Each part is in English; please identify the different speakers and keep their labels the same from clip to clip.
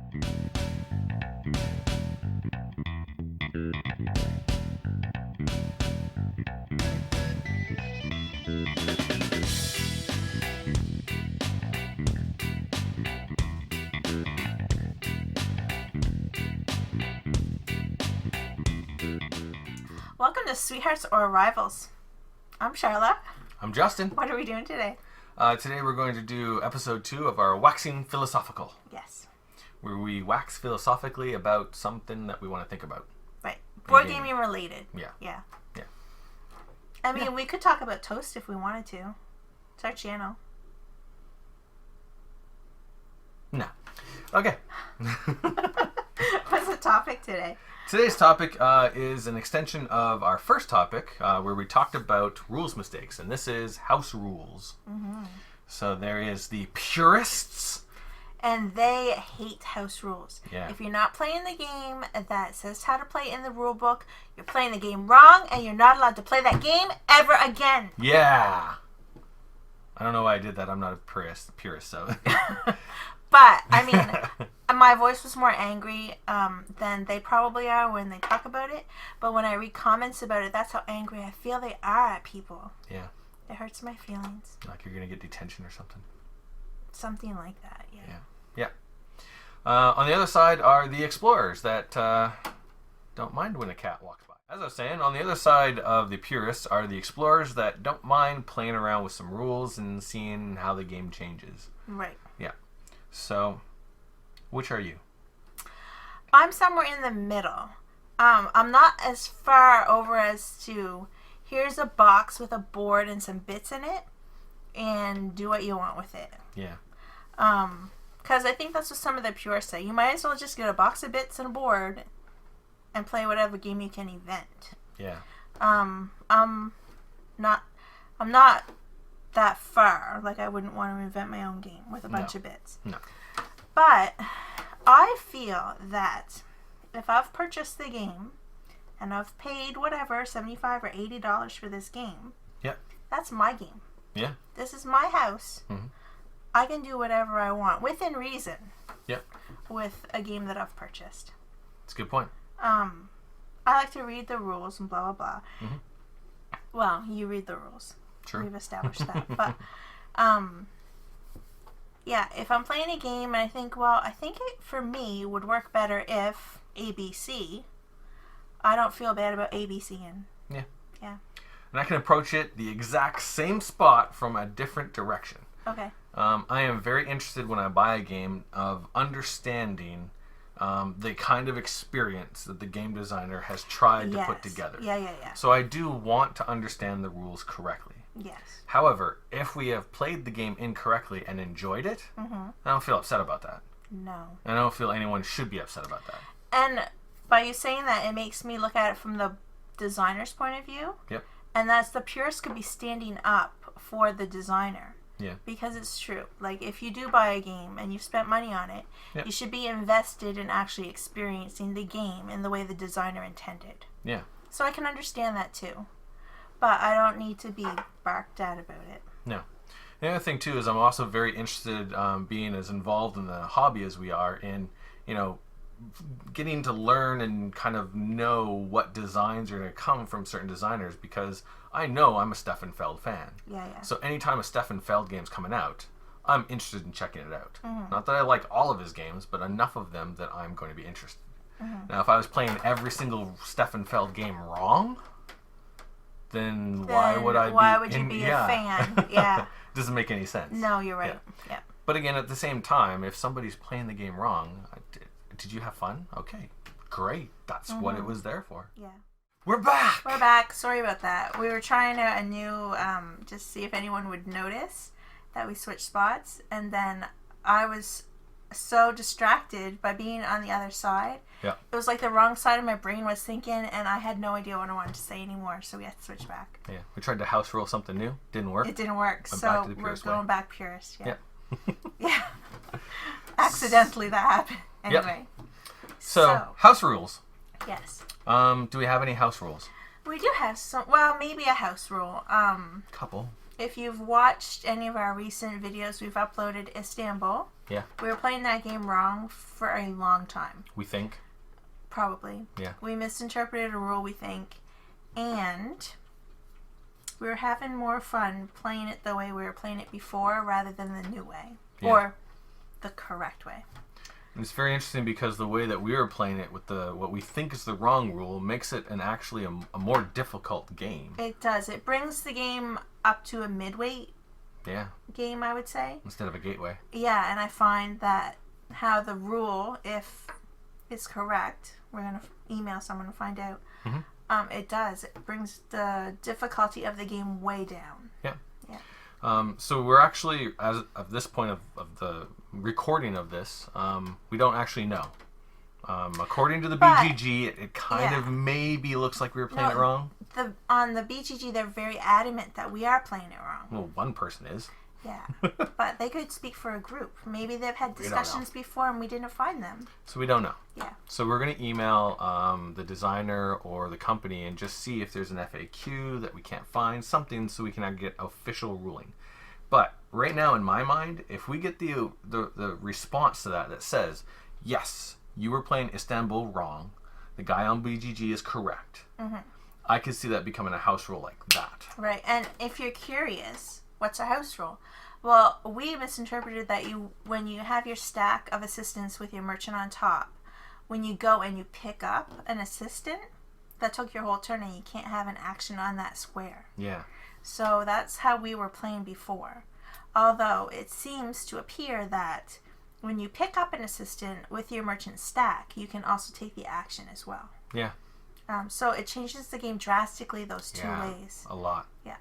Speaker 1: Welcome to Sweethearts or Rivals. I'm Charlotte.
Speaker 2: I'm Justin.
Speaker 1: What are we doing today?
Speaker 2: Today we're going to do episode 2 of our Waxing Philosophical.
Speaker 1: Yes.
Speaker 2: Where we wax philosophically about something that we want to think about.
Speaker 1: Right. Board gaming related.
Speaker 2: Yeah.
Speaker 1: Yeah.
Speaker 2: Yeah.
Speaker 1: I mean, we could talk about Toast if we wanted to. It's our channel.
Speaker 2: No. Okay.
Speaker 1: What's the topic today?
Speaker 2: Today's topic is an extension of our first topic where we talked about rules mistakes. And this is house rules. Mm-hmm. So there is the purists.
Speaker 1: And they hate house rules.
Speaker 2: Yeah.
Speaker 1: If you're not playing the game that says how to play in the rule book, you're playing the game wrong and you're not allowed to play that game ever again.
Speaker 2: Yeah. I don't know why I did that. I'm not a purist so...
Speaker 1: But, I mean, my voice was more angry than they probably are when they talk about it. But when I read comments about it, that's how angry I feel they are at people.
Speaker 2: Yeah.
Speaker 1: It hurts my feelings.
Speaker 2: Like you're going to get detention or something.
Speaker 1: Something like that, yeah.
Speaker 2: Yeah. On the other side are the explorers that don't mind when a cat walks by. As I was saying, on the other side of the purists are the explorers that don't mind playing around with some rules and seeing how the game changes.
Speaker 1: Right.
Speaker 2: Yeah. So, which are you?
Speaker 1: I'm somewhere in the middle. I'm not as far over as to, here's a box with a board and some bits in it, and do what you want with it.
Speaker 2: Yeah.
Speaker 1: Because I think that's what some of the purists say. You might as well just get a box of bits and a board and play whatever game you can invent.
Speaker 2: Yeah.
Speaker 1: I'm not that far. Like, I wouldn't want to invent my own game with a bunch of bits.
Speaker 2: No.
Speaker 1: But I feel that if I've purchased the game and I've paid whatever, $75 or $80 for this game,
Speaker 2: Yep.
Speaker 1: that's my game.
Speaker 2: Yeah.
Speaker 1: This is my house.
Speaker 2: Mm-hmm.
Speaker 1: I can do whatever I want within reason.
Speaker 2: Yep.
Speaker 1: With a game that I've purchased.
Speaker 2: That's a good point.
Speaker 1: I like to read the rules and blah blah blah.
Speaker 2: Mm-hmm.
Speaker 1: Well, you read the rules.
Speaker 2: True.
Speaker 1: We've established that. But yeah, if I'm playing a game and I think it for me would work better if ABC, I don't feel bad about ABCing.
Speaker 2: Yeah.
Speaker 1: Yeah.
Speaker 2: And I can approach it the exact same spot from a different direction.
Speaker 1: Okay.
Speaker 2: I am very interested when I buy a game of understanding the kind of experience that the game designer has tried to put together.
Speaker 1: Yeah.
Speaker 2: So I do want to understand the rules correctly.
Speaker 1: Yes.
Speaker 2: However, if we have played the game incorrectly and enjoyed it, I don't feel upset about that.
Speaker 1: No.
Speaker 2: I don't feel anyone should be upset about that.
Speaker 1: And by you saying that, it makes me look at it from the designer's point of view.
Speaker 2: Yep.
Speaker 1: And that's the purist could be standing up for the designer.
Speaker 2: Yeah.
Speaker 1: Because it's true. Like, if you do buy a game and you've spent money on it, you should be invested in actually experiencing the game in the way the designer intended.
Speaker 2: Yeah.
Speaker 1: So I can understand that too. But I don't need to be barked at about it.
Speaker 2: No. The other thing too is I'm also very interested, being as involved in the hobby as we are, in, getting to learn and kind of know what designs are going to come from certain designers, because I know I'm a Stefan Feld fan.
Speaker 1: Yeah.
Speaker 2: So anytime a Stefan Feld game's coming out, I'm interested in checking it out.
Speaker 1: Mm-hmm.
Speaker 2: Not that I like all of his games, but enough of them that I'm going to be interested. Mm-hmm. Now, if I was playing every single Stefan Feld game wrong, then why would you be a fan? Yeah. Doesn't make any sense.
Speaker 1: No, you're right. Yeah.
Speaker 2: But again, at the same time, if somebody's playing the game wrong, did you have fun? Okay, great. That's what it was there for.
Speaker 1: Yeah.
Speaker 2: We're back!
Speaker 1: We're back. Sorry about that. We were trying out a new, just see if anyone would notice that we switched spots. And then I was so distracted by being on the other side.
Speaker 2: Yeah.
Speaker 1: It was like the wrong side of my brain was thinking, and I had no idea what I wanted to say anymore, so we had to switch back.
Speaker 2: Yeah. We tried to house rule something new. Didn't work.
Speaker 1: It didn't work, so we're going back purist. Yeah. Yeah. Accidentally that happened. Anyway.
Speaker 2: Yep. So, house rules.
Speaker 1: Yes.
Speaker 2: Do we have any house rules?
Speaker 1: We do have some, well, maybe a house rule.
Speaker 2: Couple.
Speaker 1: If you've watched any of our recent videos, we've uploaded Istanbul.
Speaker 2: Yeah.
Speaker 1: We were playing that game wrong for a long time.
Speaker 2: We think.
Speaker 1: Probably.
Speaker 2: Yeah.
Speaker 1: We misinterpreted a rule, we think. And we were having more fun playing it the way we were playing it before rather than the new way.
Speaker 2: Yeah.
Speaker 1: Or the correct way.
Speaker 2: And it's very interesting because the way that we were playing it with what we think is the wrong rule makes it actually a more difficult game.
Speaker 1: It does. It brings the game up to a midweight game, I would say.
Speaker 2: Instead of a gateway.
Speaker 1: Yeah, and I find that how the rule, if it's correct, we're going to email someone to find out.
Speaker 2: Mm-hmm.
Speaker 1: It does. It brings the difficulty of the game way down.
Speaker 2: Yeah.
Speaker 1: Yeah.
Speaker 2: So we're actually, as of this point of the recording of this, we don't actually know. According to the BGG, it kind of maybe looks like we were playing it wrong.
Speaker 1: On the BGG, they're very adamant that we are playing it wrong.
Speaker 2: Well, one person is.
Speaker 1: Yeah, but they could speak for a group. Maybe they've had discussions before and we didn't find them.
Speaker 2: So we don't know.
Speaker 1: Yeah.
Speaker 2: So we're going to email the designer or the company and just see if there's an FAQ that we can't find, something so we can get official ruling. But right now, in my mind, if we get the response to that says, yes, you were playing Istanbul wrong, the guy on BGG is correct, I could see that becoming a house rule like that.
Speaker 1: Right, and if you're curious, what's a house rule? Well, we misinterpreted that when you have your stack of assistants with your merchant on top, when you go and you pick up an assistant, that took your whole turn and you can't have an action on that square.
Speaker 2: Yeah.
Speaker 1: So that's how we were playing before. Although it seems to appear that when you pick up an assistant with your merchant stack, you can also take the action as well.
Speaker 2: Yeah.
Speaker 1: So it changes the game drastically those two ways.
Speaker 2: A lot.
Speaker 1: Yeah.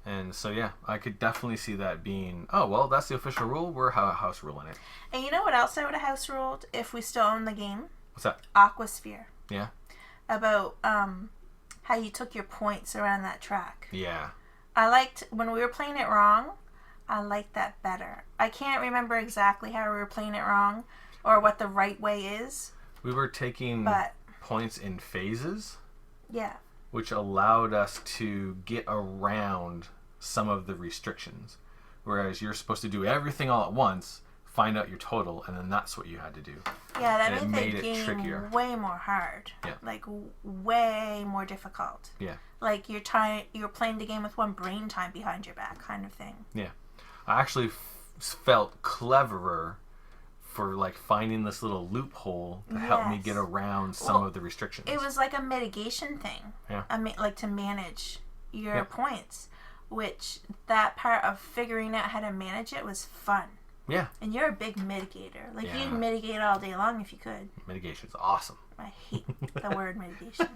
Speaker 2: And so, yeah, I could definitely see that being, oh, well, that's the official rule. We're house ruling it.
Speaker 1: And you know what else I would have house ruled if we still own the game?
Speaker 2: What's that?
Speaker 1: Aquasphere.
Speaker 2: Yeah.
Speaker 1: About how you took your points around that track.
Speaker 2: Yeah.
Speaker 1: I liked, when we were playing it wrong, I liked that better. I can't remember exactly how we were playing it wrong or what the right way is.
Speaker 2: We were taking points in phases.
Speaker 1: Yeah.
Speaker 2: Which allowed us to get around some of the restrictions. Whereas you're supposed to do everything all at once, find out your total, and then that's what you had to do.
Speaker 1: Yeah, that
Speaker 2: made
Speaker 1: the
Speaker 2: it
Speaker 1: game
Speaker 2: trickier.
Speaker 1: Way more hard.
Speaker 2: Yeah.
Speaker 1: Like, way more difficult.
Speaker 2: Yeah.
Speaker 1: Like, you're playing the game with one brain time behind your back kind of thing.
Speaker 2: Yeah. I actually felt cleverer for like finding this little loophole to help me get around some of the restrictions.
Speaker 1: It was like a mitigation thing.
Speaker 2: Yeah.
Speaker 1: Like to manage your points, which that part of figuring out how to manage it was fun.
Speaker 2: Yeah.
Speaker 1: And you're a big mitigator. Like you'd mitigate all day long if you could.
Speaker 2: Mitigation's awesome.
Speaker 1: I hate the word mitigation.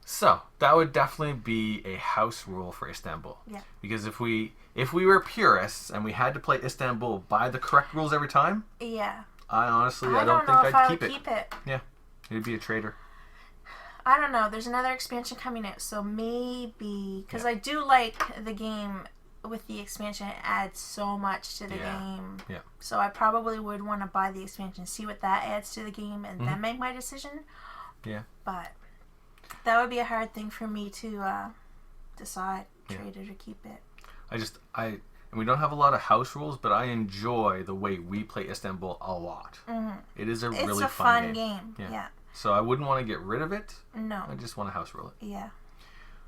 Speaker 2: So that would definitely be a house rule for Istanbul.
Speaker 1: Yeah.
Speaker 2: Because if we were purists and we had to play Istanbul by the correct rules every time,
Speaker 1: yeah,
Speaker 2: I honestly I
Speaker 1: don't
Speaker 2: think
Speaker 1: know if
Speaker 2: I'd
Speaker 1: I would keep it.
Speaker 2: Yeah, you'd be a traitor.
Speaker 1: I don't know. There's another expansion coming out, so maybe because I do like the game. With the expansion, it adds so much to the game.
Speaker 2: Yeah.
Speaker 1: So I probably would want to buy the expansion, see what that adds to the game, and then make my decision.
Speaker 2: Yeah.
Speaker 1: But that would be a hard thing for me to decide, trade it or keep it.
Speaker 2: And we don't have a lot of house rules, but I enjoy the way we play Istanbul a lot. Mm-hmm. It is
Speaker 1: It's a fun game. Yeah.
Speaker 2: So I wouldn't want to get rid of it.
Speaker 1: No.
Speaker 2: I just want to house rule it.
Speaker 1: Yeah.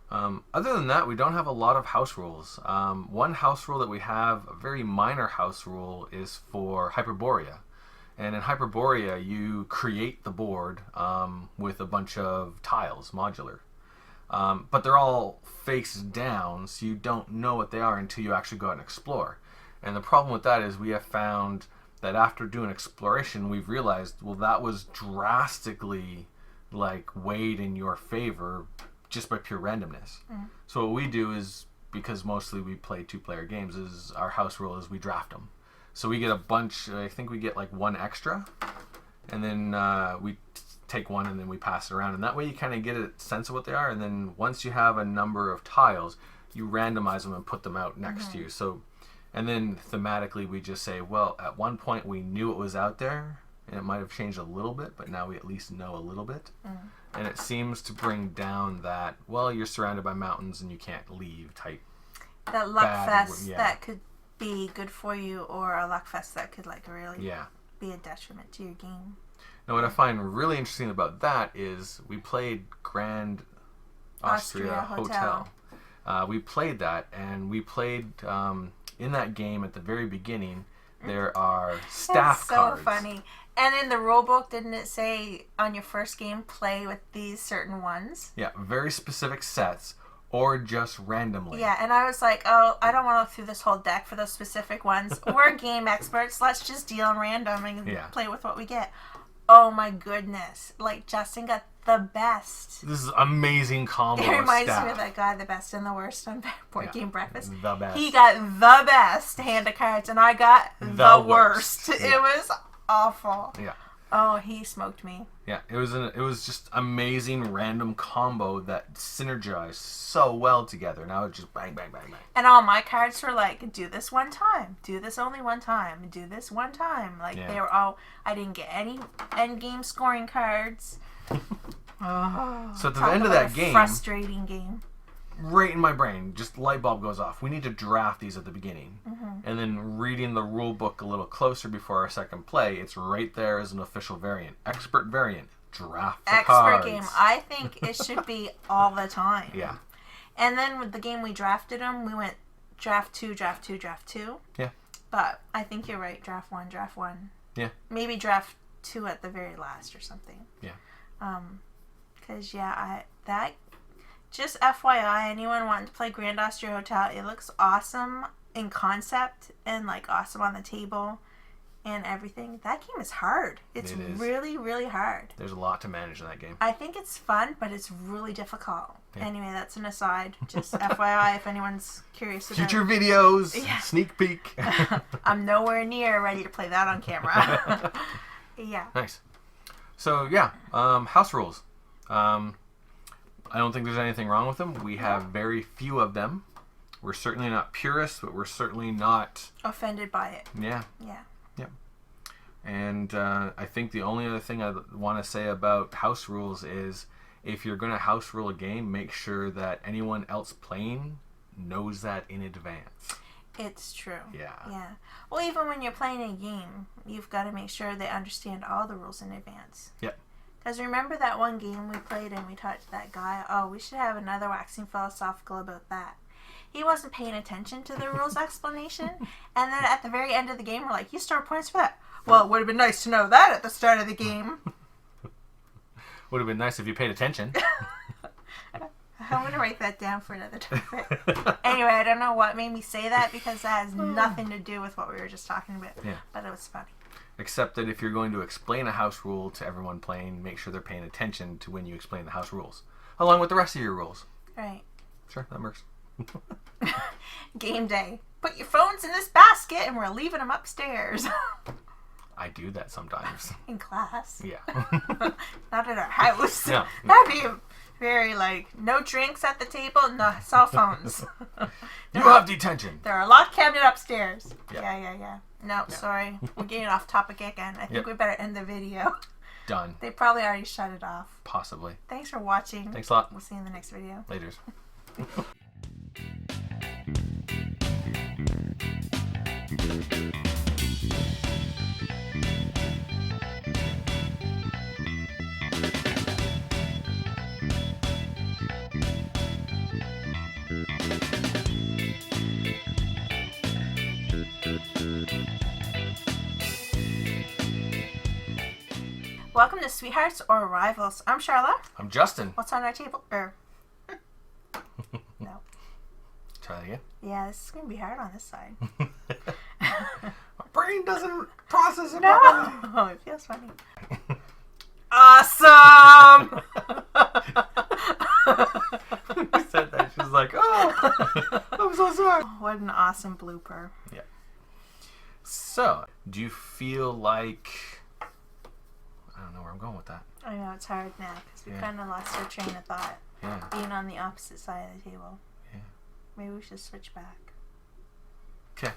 Speaker 2: Other than that, we don't have a lot of house rules. One house rule that we have, a very minor house rule, is for Hyperborea. And in Hyperborea, you create the board with a bunch of tiles, modular. But they're all face down, so you don't know what they are until you actually go out and explore. And the problem with that is we have found that after doing exploration, we've realized, well, that was drastically weighed in your favor just by pure randomness. So what we do is, because mostly we play two-player games, is our house rule is we draft them. So we get a bunch, I think we get one extra, and then we take one and then we pass it around. And that way you kind of get a sense of what they are, and then once you have a number of tiles, you randomize them and put them out next to you. So, and then thematically we just say, well, at one point we knew it was out there, and it might have changed a little bit, but now we at least know a little bit.
Speaker 1: Mm.
Speaker 2: And it seems to bring down that, well, you're surrounded by mountains and you can't leave type.
Speaker 1: That luck
Speaker 2: bad,
Speaker 1: fest
Speaker 2: yeah.
Speaker 1: that could be good for you, or a luck fest that could like really
Speaker 2: Yeah.
Speaker 1: be a detriment to your game.
Speaker 2: Now, what I find really interesting about that is we played Grand Austria Hotel. We played that, and we played in that game at the very beginning. There are staff cards.
Speaker 1: So funny. And in the rule book, didn't it say on your first game, play with these certain ones?
Speaker 2: Yeah, very specific sets, or just randomly.
Speaker 1: Yeah, and I was like, oh, I don't want to look through this whole deck for those specific ones. We're game experts. Let's just deal in random and play with what we get. Oh my goodness. Like, Justin got the best.
Speaker 2: This is amazing combo.
Speaker 1: It reminds
Speaker 2: staff.
Speaker 1: me of that guy, the best and the worst on Board Game Breakfast.
Speaker 2: The best.
Speaker 1: He got the best hand of cards, and I got the worst.
Speaker 2: Yeah.
Speaker 1: It was awful.
Speaker 2: Yeah.
Speaker 1: Oh, he smoked me.
Speaker 2: Yeah, it was just amazing random combo that synergized so well together. Now it's just bang, bang, bang, bang.
Speaker 1: And all my cards were like, do this one time, do this only one time, do this one time. Like, they were all, I didn't get any end game scoring cards. Oh,
Speaker 2: so at the end of that game,
Speaker 1: frustrating game.
Speaker 2: Right in my brain, just light bulb goes off. We need to draft these at the beginning. And then reading the rule book a little closer before our second play, it's right there as an official variant. Expert variant. Draft the cards.
Speaker 1: Expert game. I think it should be all the time.
Speaker 2: Yeah.
Speaker 1: And then with the game we drafted them, we went draft 2, draft 2, draft 2.
Speaker 2: Yeah.
Speaker 1: But I think you're right. Draft 1, draft 1.
Speaker 2: Yeah.
Speaker 1: Maybe draft 2 at the very last or something.
Speaker 2: Yeah.
Speaker 1: Because, that... Just FYI, anyone wanting to play Grand Austria Hotel, it looks awesome in concept and like awesome on the table and everything. That game is hard. It's really, really hard.
Speaker 2: There's a lot to manage in that game.
Speaker 1: I think it's fun, but it's really difficult. Yeah. Anyway, that's an aside. Just FYI if anyone's curious about
Speaker 2: future videos, sneak peek.
Speaker 1: I'm nowhere near ready to play that on camera. Yeah.
Speaker 2: Nice. So house rules. I don't think there's anything wrong with them. We have very few of them. We're certainly not purists, but we're certainly not
Speaker 1: offended by it.
Speaker 2: Yeah.
Speaker 1: Yeah.
Speaker 2: Yep. And I think the only other thing I want to say about house rules is if you're going to house rule a game, make sure that anyone else playing knows that in advance.
Speaker 1: It's true.
Speaker 2: Yeah.
Speaker 1: Yeah. Well, even when you're playing a game, you've got to make sure they understand all the rules in advance.
Speaker 2: Yep.
Speaker 1: Because remember that one game we played and we talked to that guy, oh, we should have another waxing philosophical about that. He wasn't paying attention to the rules explanation. And then at the very end of the game, we're like, you score points for that. Well, it would have been nice to know that at the start of the game.
Speaker 2: Would have been nice if you paid attention.
Speaker 1: I'm going to write that down for another topic. Anyway, I don't know what made me say that because that has nothing to do with what we were just talking about.
Speaker 2: Yeah.
Speaker 1: But it was funny.
Speaker 2: Except that if you're going to explain a house rule to everyone playing, make sure they're paying attention to when you explain the house rules, along with the rest of your rules.
Speaker 1: Right.
Speaker 2: Sure, that works.
Speaker 1: Game day. Put your phones in this basket and we're leaving them upstairs.
Speaker 2: I do that sometimes.
Speaker 1: In class.
Speaker 2: Yeah.
Speaker 1: Not at our house.
Speaker 2: No.
Speaker 1: That'd be very no drinks at the table, no cell phones.
Speaker 2: You have detention.
Speaker 1: There are a locked cabinet upstairs.
Speaker 2: Yeah.
Speaker 1: Yeah. No, sorry. We're getting off topic again. I think we better end the video.
Speaker 2: Done.
Speaker 1: They probably already shut it off.
Speaker 2: Possibly.
Speaker 1: Thanks for watching.
Speaker 2: Thanks a lot.
Speaker 1: We'll see you in the next video.
Speaker 2: Laters.
Speaker 1: Welcome to Sweethearts or Rivals. I'm Charlotte.
Speaker 2: I'm Justin.
Speaker 1: What's on our table? No.
Speaker 2: Try that again.
Speaker 1: Yeah, this is going to be hard on this side.
Speaker 2: My brain doesn't process it.
Speaker 1: No! It feels funny. Awesome!
Speaker 2: You said that. She was like, oh, I'm so sorry.
Speaker 1: What an awesome blooper.
Speaker 2: Yeah. So, do you feel like... I don't know where I'm going with that.
Speaker 1: I know, it's hard now because we kind of lost our train of thought.
Speaker 2: Yeah.
Speaker 1: Being on the opposite side of the table.
Speaker 2: Yeah.
Speaker 1: Maybe we should switch back.
Speaker 2: Okay.